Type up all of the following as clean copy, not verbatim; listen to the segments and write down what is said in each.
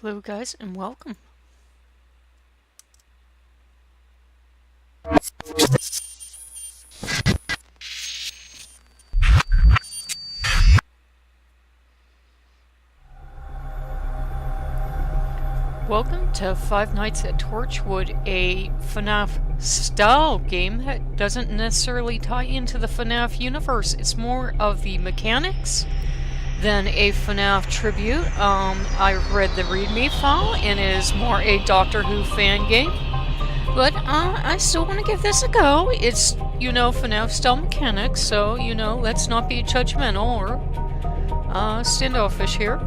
Hello guys and welcome. Welcome to Five Nights at Torchwood, a FNAF style game that doesn't necessarily tie into the FNAF universe. It's more of the mechanics than a FNAF tribute. I read the README file and it is more a Doctor Who fan game. But I still want to give this a go. It's, FNAF style mechanics, so, let's not be judgmental or standoffish here.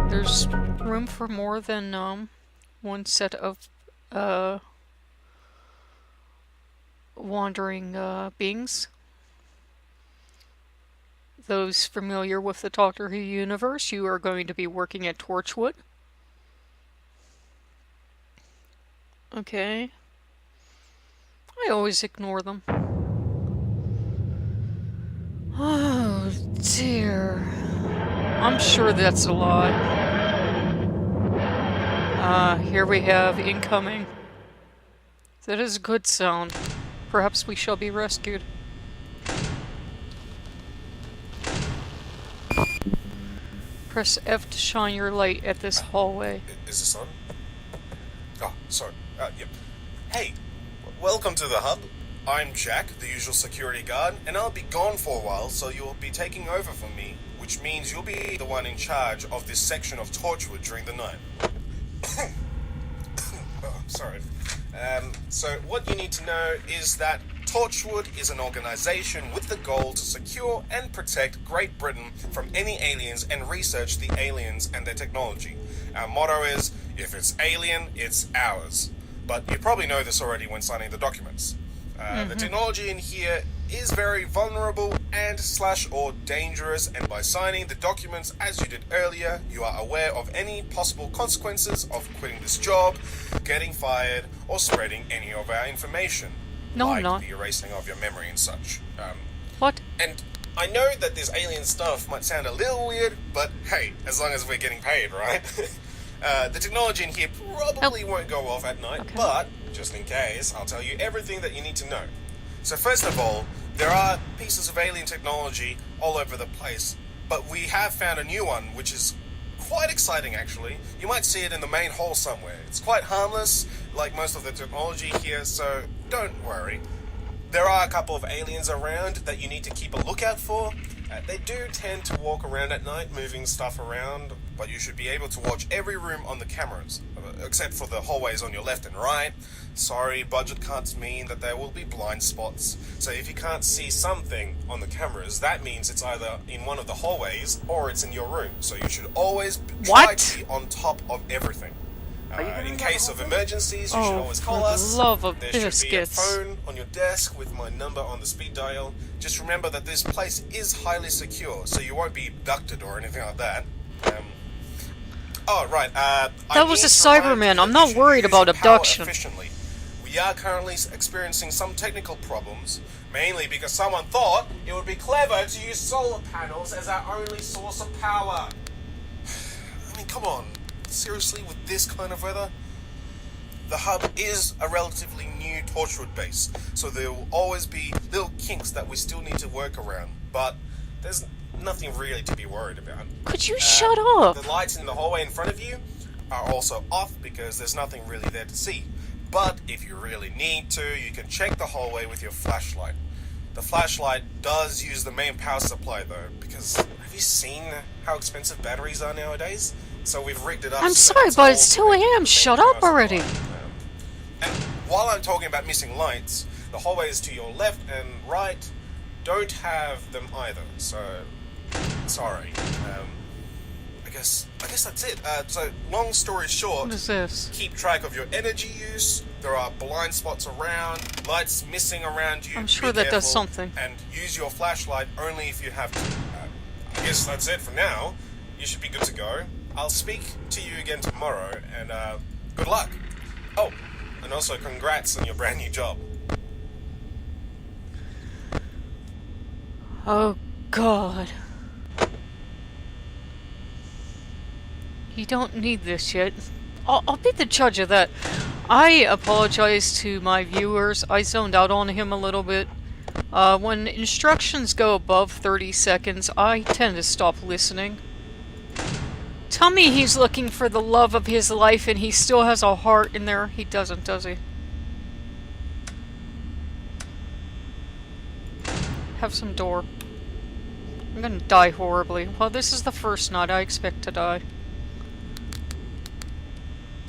There's room for more than one set of wandering beings. Those familiar with the Doctor Who universe, you are going to be working at Torchwood. Okay. I always ignore them. Oh dear. I'm sure that's a lie. Here we have incoming. That is a good sound. Perhaps we shall be rescued. Press F to shine your light at this hallway. Is this on? Oh, sorry. Yep. Hey, welcome to the hub. I'm Jack, the usual security guard, and I'll be gone for a while, so you'll be taking over for me, which means you'll be the one in charge of this section of Torchwood during the night. Oh, sorry. So what you need to know is that Torchwood is an organization with the goal to secure and protect Great Britain from any aliens and research the aliens and their technology. Our motto is, if it's alien, it's ours. But you probably know this already when signing the documents. The technology in here is very vulnerable and /or dangerous, and by signing the documents as you did earlier, you are aware of any possible consequences of quitting this job, getting fired, or spreading any of our information. No, like I'm not. the erasing of your memory and such. What? And I know that this alien stuff might sound a little weird, but hey, as long as we're getting paid, right? The technology in here probably won't go off at night, Okay. but just in case, I'll tell you everything that you need to know. So first of all, there are pieces of alien technology all over the place, but we have found a new one, which is quite exciting actually. You might see it in the main hall somewhere. It's quite harmless, like most of the technology here, so don't worry. There are a couple of aliens around that you need to keep a lookout for. They do tend to walk around at night, moving stuff around, but you should be able to watch every room on the cameras, except for the hallways on your left and right. Sorry, budget cuts mean that there will be blind spots. So if you can't see something on the cameras, that means it's either in one of the hallways or it's in your room. So you should always try to be on top of everything. In case of emergencies, you should always call us. For the love of There should be a biscuits. phone on your desk with my number on the speed dial. Just remember that this place is highly secure, so you won't be abducted or anything like that. That was a Cyberman. I'm not worried about abduction. Efficiently. We are currently experiencing some technical problems, mainly because someone thought it would be clever to use solar panels as our only source of power. I mean, come on. Seriously, with this kind of weather? The hub is a relatively new Torchwood base, so there will always be little kinks that we still need to work around, but there's nothing really to be worried about. Could you shut up? The lights in the hallway in front of you are also off because there's nothing really there to see. But if you really need to, you can check the hallway with your flashlight. The flashlight does use the main power supply though, because have you seen how expensive batteries are nowadays? So we've rigged it up. I'm so sorry, it's but all it's 2 connected to the a.m. main Shut power up supply. already. And while I'm talking about missing lights, the hallways to your left and right don't have them either. So sorry. I guess that's it. So long story short, What is this? keep track of your energy use. There are blind spots around, lights missing around you. I'm sure Be that does careful, something. And use your flashlight only if you have to. I guess that's it for now. You should be good to go. I'll speak to you again tomorrow, and good luck. Oh, and also congrats on your brand new job. Oh, God. You don't need this yet. I'll be the judge of that. I apologize to my viewers. I zoned out on him a little bit. When instructions go above 30 seconds, I tend to stop listening. Tell me he's looking for the love of his life and he still has a heart in there. He doesn't, does he? Have some door. I'm gonna die horribly. Well, this is the first night I expect to die.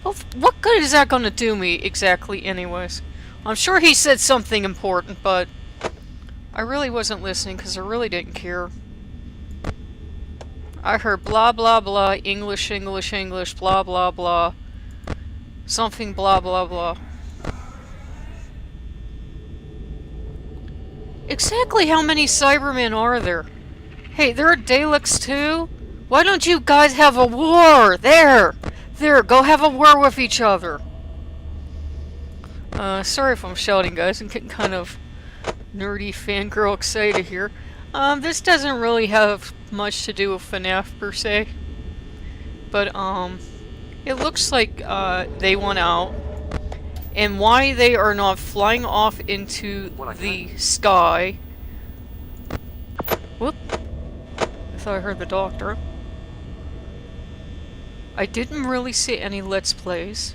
Well, what good is that gonna do me exactly anyways? I'm sure he said something important, but I really wasn't listening because I really didn't care. I heard blah blah blah, English, English, English, blah blah blah. Something blah blah blah. Exactly how many Cybermen are there? Hey, there are Daleks too? Why don't you guys have a war? There! There, go have a war with each other. Sorry if I'm shouting, guys. I'm getting kind of nerdy fangirl excited here. This doesn't really have much to do with FNAF per se. But, it looks like, they went out. And why they are not flying off into the sky. Whoop. I thought I heard the doctor. I didn't really see any Let's Plays.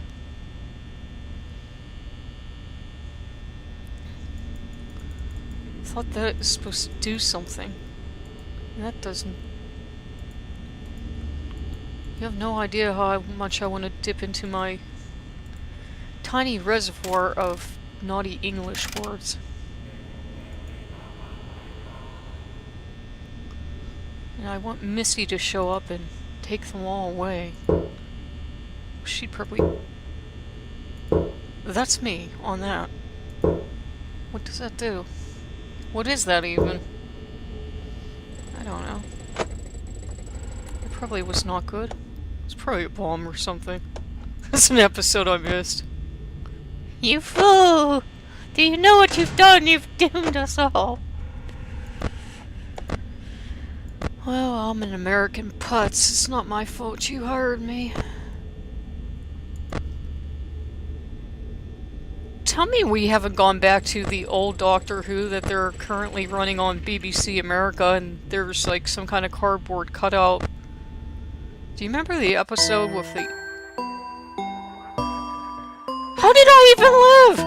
I thought that was supposed to do something. And that doesn't. You have no idea how much I want to dip into my tiny reservoir of naughty English words. And I want Missy to show up and take them all away. She'd probably... That's me on that. What does that do? What is that even? I don't know. It probably was not good. It's probably a bomb or something. That's an episode I missed. You fool! Do you know what you've done? You've doomed us all. Well, I'm an American putz. It's not my fault you hired me. Tell me we haven't gone back to the old Doctor Who that they're currently running on BBC America and there's like some kind of cardboard cutout. Do you remember the episode with the... How did I even live?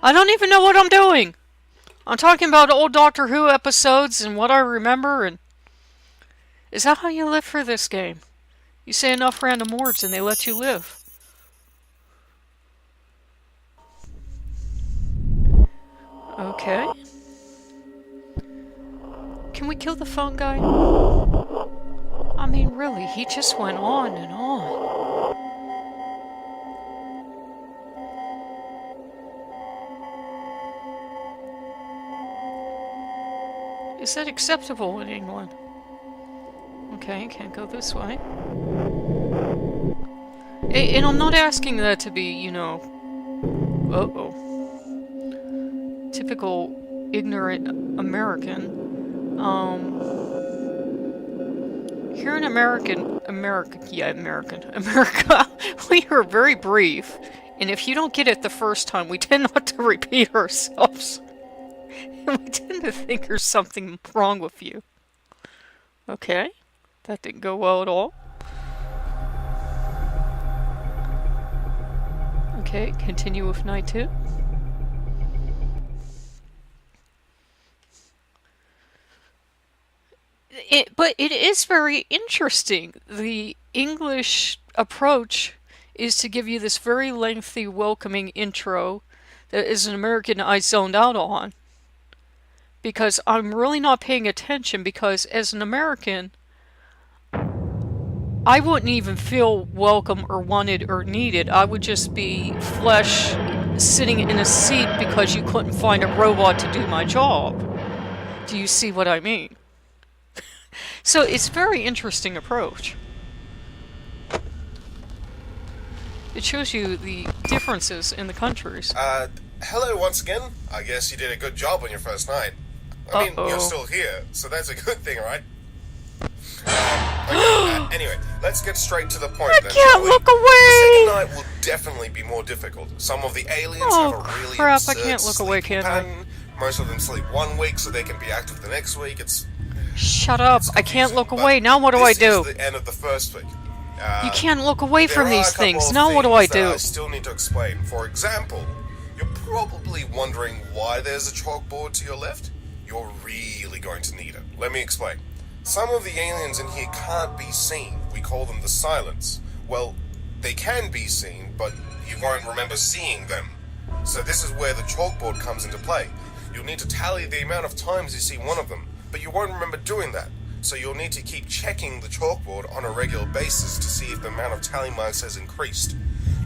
I don't even know what I'm doing. I'm talking about old Doctor Who episodes and what I remember and... Is that how you live for this game? You say enough random words and they let you live. Okay. Can we kill the phone guy? I mean, really, he just went on and on. Is that acceptable in England? Okay, can't go this way. And I'm not asking that to be, you know... Uh-oh. Typical ignorant American. Here in America, we are very brief, and if you don't get it the first time, we tend not to repeat ourselves. And we tend to think there's something wrong with you. Okay, that didn't go well at all. Okay, continue with night 2. But it is very interesting. The English approach is to give you this very lengthy, welcoming intro that as an American I zoned out on. Because I'm really not paying attention because as an American, I wouldn't even feel welcome or wanted or needed. I would just be flesh sitting in a seat because you couldn't find a robot to do my job. Do you see what I mean? So it's a very interesting approach. It shows you the differences in the countries. Hello once again. I guess you did a good job on your first night. I mean, you're still here, so that's a good thing, right? Anyway, let's get straight to the point I then, can't shall we? look The second away! night will definitely be more difficult. Some of the aliens Oh, have a really crap, I absurd can't look away, sleeping can I? pattern. Most of them sleep 1 week so they can be active the next week. Shut up. It's I can't confusing, look but away. Now what do I do? This is the end of the first week. You can't look away There from are these a couple things. of Now what do I things that do? I still need to explain. For example, you're probably wondering why there's a chalkboard to your left. You're really going to need it. Let me explain. Some of the aliens in here can't be seen. We call them the silents. Well, they can be seen, but you won't remember seeing them. So this is where the chalkboard comes into play. You'll need to tally the amount of times you see one of them, but you won't remember doing that. So you'll need to keep checking the chalkboard on a regular basis to see if the amount of tally marks has increased.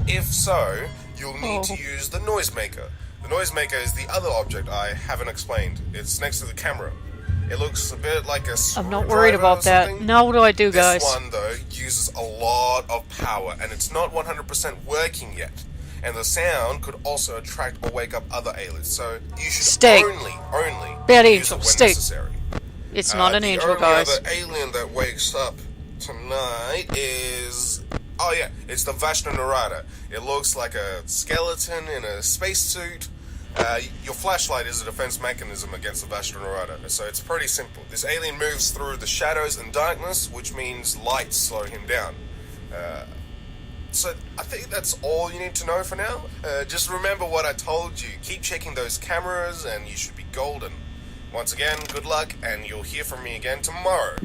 If so, you'll need to use the noisemaker. The noisemaker is the other object I haven't explained. It's next to the camera. It looks a bit like a I'm not worried about that. Now what do I do, guys? This one, though, uses a lot of power, and it's not 100% working yet. And the sound could also attract or wake up other aliens, so you should Stay. only Bad use angel, it when stay. necessary. It's not an angel, The guys. only other alien that wakes up tonight is... Oh yeah, it's the Vashta Narada. It looks like a skeleton in a spacesuit. Your flashlight is a defense mechanism against the Vashta Narada, so it's pretty simple. This alien moves through the shadows and darkness, which means light slow him down. So I think that's all you need to know for now. Just remember what I told you. Keep checking those cameras and you should be golden. Once again, good luck, and you'll hear from me again tomorrow.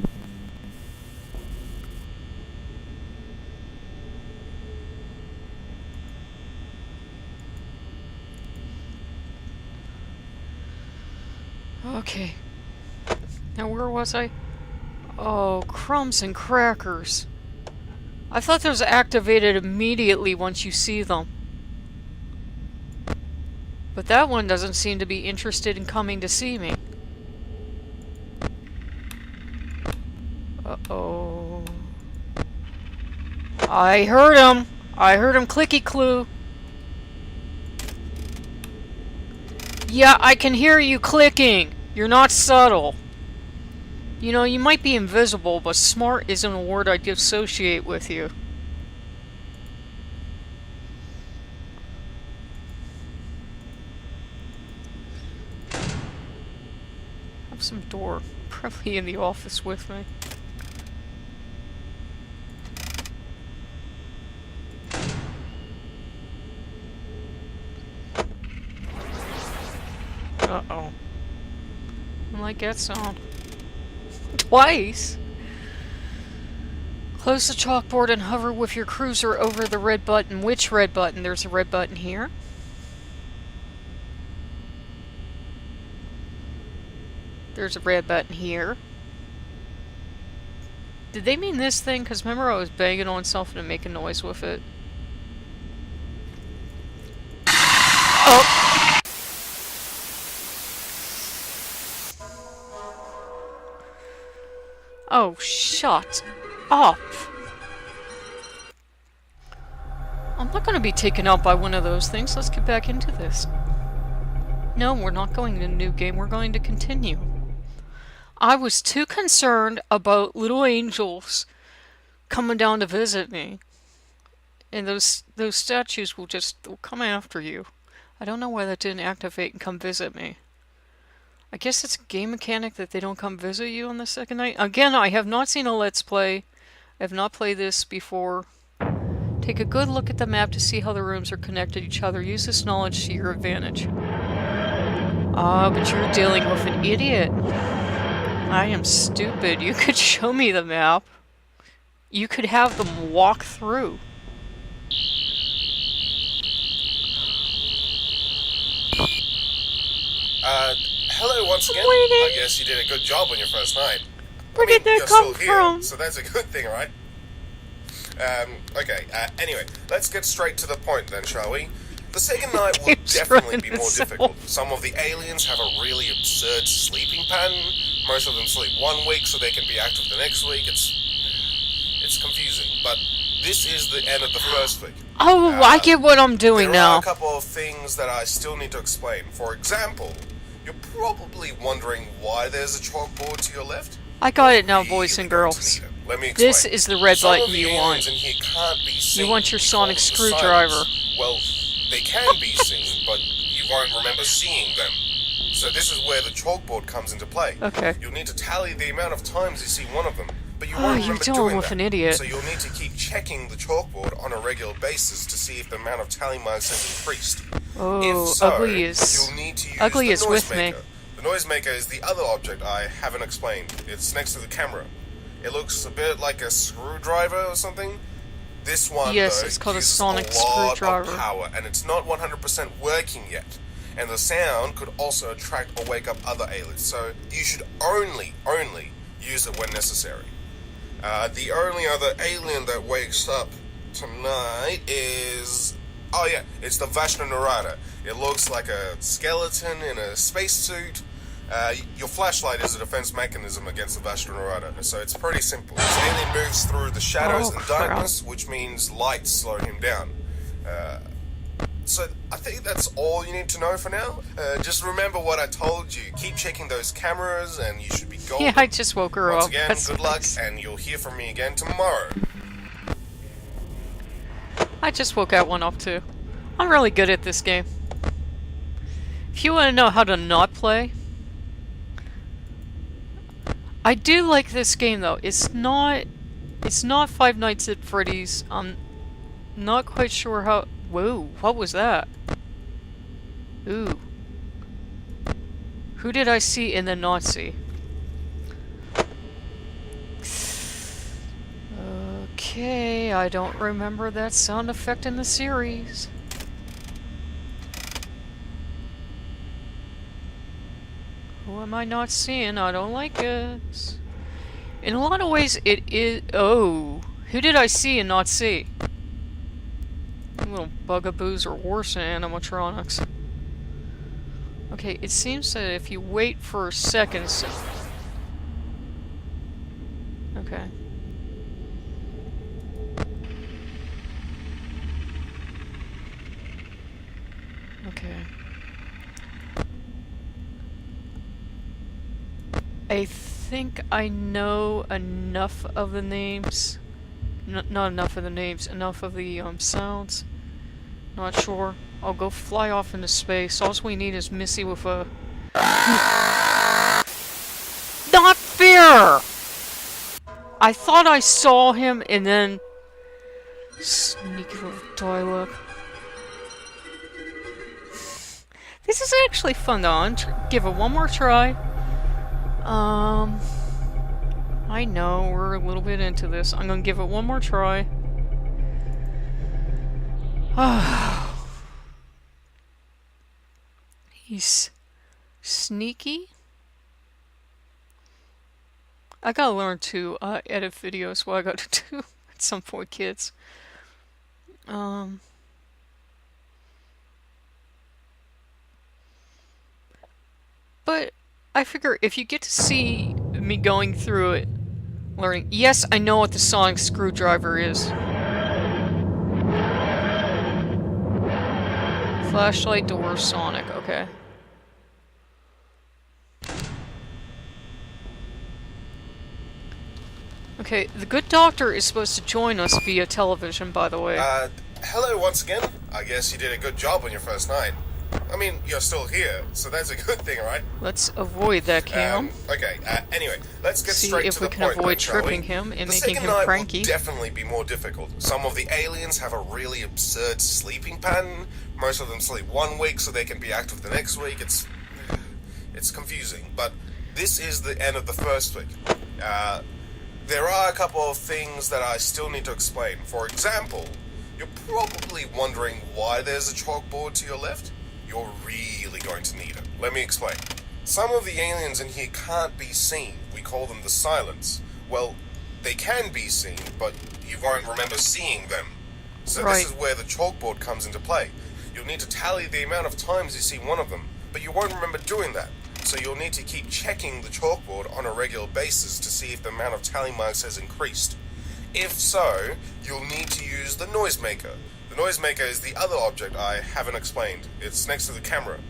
Okay. Now where was I? Oh, crumbs and crackers. I thought those activated immediately once you see them. But that one doesn't seem to be interested in coming to see me. Uh-oh. I heard him! I heard him clicky-clue. Yeah, I can hear you clicking! You're not subtle. You know, you might be invisible, but smart isn't a word I'd associate with you. Have some door. Probably in the office with me. Uh-oh. I like that sound. Twice! Close the chalkboard and hover with your cruiser over the red button. Which red button? There's a red button here. There's a red button here. Did they mean this thing? Because remember I was banging on something and making noise with it. Oh! Oh, shut up. I'm not going to be taken out by one of those things. Let's get back into this. No, we're not going to a new game. We're going to continue. I was too concerned about little angels coming down to visit me. And those statues will come after you. I don't know why that didn't activate and come visit me. I guess it's a game mechanic that they don't come visit you on the second night. Again, I have not seen a Let's Play. I have not played this before. Take a good look at the map to see how the rooms are connected to each other. Use this knowledge to your advantage. Ah, but you're dealing with an idiot. I am stupid. You could show me the map. You could have them walk through. Hello once again. Waiting. I guess you did a good job on your first night. Where did that you're come still here, from? so that's a good thing, right? Okay, anyway, let's get straight to the point then, shall we? The second night will definitely be more difficult. Some of the aliens have a really absurd sleeping pattern. Most of them sleep 1 week so they can be active the next week. It's confusing, but this is the end of the first week. Oh, I get what I'm doing There are now. a couple of things that I still need to explain. For example, you're probably wondering why there's a chalkboard to your left. I got it now, Really boys and going to girls. need it. Let me explain. This is the red Some button of the you aliens want. in here can't be seen. You want your We call sonic them the screwdriver. silents. Well, they can be seen, but you won't remember seeing them. So this is where the chalkboard comes into play. Okay. You'll need to tally the amount of times you see one of them, but you Oh, won't you're remember dealing doing with that. an idiot. So you'll need to keep checking the chalkboard on a regular basis to see if the amount of tally marks has increased. Oh, If so, Ugly is... you'll need to use Ugly the is with me. noisemaker. The noisemaker is the other object I haven't explained. It's next to the camera. It looks a bit like a screwdriver or something. This one, Yes, though, it's called a uses sonic a lot screwdriver. of power, and it's not 100% working yet. And the sound could also attract or wake up other aliens, so you should only use it when necessary. The only other alien that wakes up tonight is... oh yeah, it's the Vashna Narada. It looks like a skeleton in a spacesuit. Your flashlight is a defense mechanism against the Vashna Narada, so it's pretty simple. This alien moves through the shadows Oh, and crap. darkness, which means light slow him down. So I think that's all you need to know for now. Just remember what I told you. Keep checking those cameras and you should be golden. Yeah, I just woke her Once up. again, That's good luck, nice. and you'll hear from me again tomorrow. I just woke that one up too. I'm really good at this game. If you want to know how to not play, I do like this game though. It's not Five Nights at Freddy's. I'm not quite sure how. Whoa, what was that? Ooh. Who did I see in the Nazi? Okay, I don't remember that sound effect in the series. Who am I not seeing? I don't like it. In a lot of ways, it is... Oh, who did I see and not see? Little bugaboos are worse than animatronics. Okay, it seems that if you wait for seconds... Okay. Okay. I think I know enough of the names. Not enough of the names, enough of the sounds. Not sure. I'll go fly off into space. All we need is Missy with a... Not fair! I thought I saw him and then... Sneaky little dial-up. This is actually fun though. I'll give it one more try. I know we're a little bit into this. I'm gonna give it one more try. He's sneaky. I gotta learn to edit videos. What I gotta do at some point, kids. But I figure if you get to see me going through it, learning. Yes, I know what the sonic screwdriver is. Flashlight, door, sonic. Okay. Okay, the good doctor is supposed to join us via television, by the way. Hello once again. I guess you did a good job on your first night. I mean, you're still here, so that's a good thing, right? Let's avoid that cam. Okay, anyway, let's get See straight if to the we can point, avoid then, shall we? tripping him and the making second him night cranky. will definitely be more difficult. Some of the aliens have a really absurd sleeping pattern. Most of them sleep 1 week so they can be active the next week. It's confusing, but this is the end of the first week. There are a couple of things that I still need to explain. For example, you're probably wondering why there's a chalkboard to your left. You're really going to need it. Let me explain. Some of the aliens in here can't be seen. We call them the silents. Well, they can be seen, but you won't remember seeing them. So Right. this is where the chalkboard comes into play. You'll need to tally the amount of times you see one of them, but you won't remember doing that. So you'll need to keep checking the chalkboard on a regular basis to see if the amount of tally marks has increased. If so, you'll need to use the noisemaker. The noisemaker is the other object I haven't explained. It's next to the camera.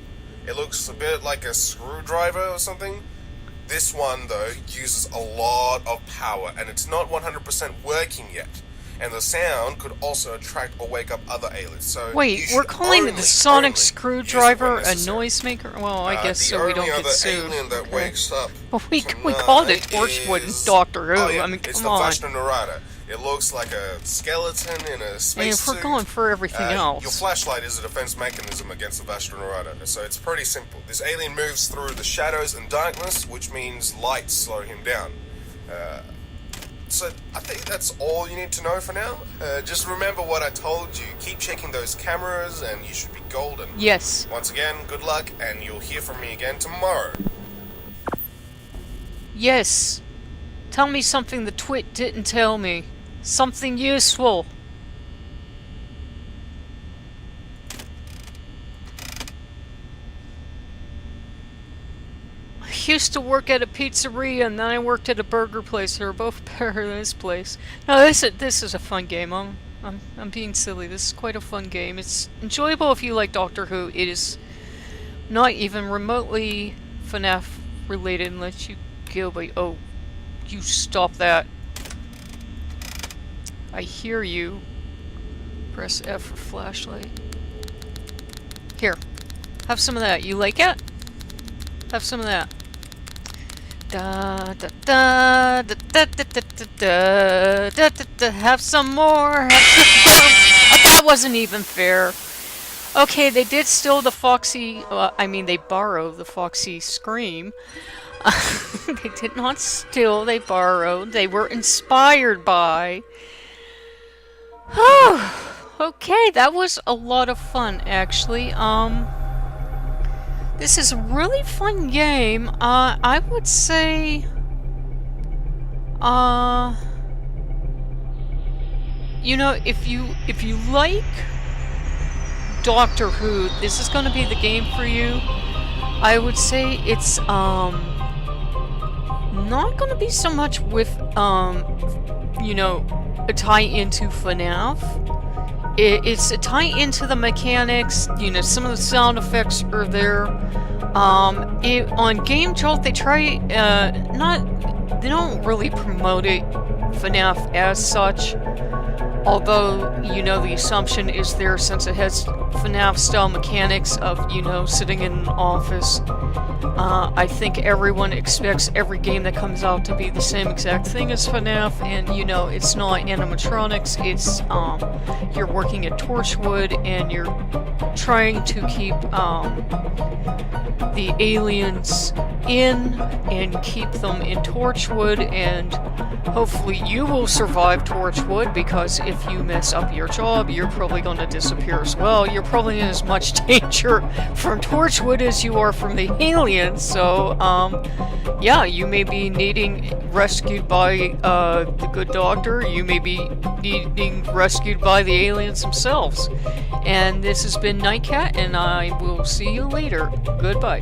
It looks a bit like a screwdriver or something. This one, though, uses a lot of power, and it's not 100% working yet. And the sound could also attract or wake up other aliens. So wait, we're calling the sonic screwdriver a noisemaker? Well, I guess so we don't get sued. The only other alien that wakes up we called it Torchwood and Doctor Who. Yeah, I mean, it's come on. the Vashta. It looks like a skeleton in a spacesuit. And if we're going for everything else... Your flashlight is a defense mechanism against the Vashta, so it's pretty simple. This alien moves through the shadows and darkness, which means lights slow him down. So I think that's all you need to know for now. Just remember what I told you. Keep checking those cameras and you should be golden. Yes. Once again, good luck, and you'll hear from me again tomorrow. Yes. Tell me something the twit didn't tell me. Something useful. I used to work at a pizzeria and then I worked at a burger place. They were both better than this place. No, this is a fun game. I'm being silly. This is quite a fun game. It's enjoyable if you like Doctor Who. It is not even remotely FNAF related unless you go by... Oh, you stop that. I hear you. Press F for flashlight. Here. Have some of that. You like it? Have some of that. Da da da da da da da da da da da. Have some more. Have some more. That wasn't even fair. Okay, they did steal the Foxy. I mean, they borrowed the Foxy scream. They did not steal. They borrowed. They were inspired by. Okay, that was a lot of fun, actually. This is a really fun game. I would say, you know, if you like Doctor Who, this is going to be the game for you. I would say it's not going to be so much with you know, a tie into FNAF. It's a tie into the mechanics. You know, some of the sound effects are there. On Game Jolt, they try they don't really promote it FNAF as such. Although, you know, the assumption is there since it has FNAF-style mechanics of, you know, sitting in an office. I think everyone expects every game that comes out to be the same exact thing as FNAF, and, you know, it's not animatronics, it's, you're working at Torchwood, and you're trying to keep, the aliens in, and keep them in Torchwood, and hopefully you will survive Torchwood, because if you mess up your job, you're probably going to disappear as well. You're probably in as much danger from Torchwood as you are from the aliens, so, yeah, you may be needing rescued by, the good doctor, you may be needing rescued by the aliens themselves. And this has been Nightcat, and I will see you later. Goodbye.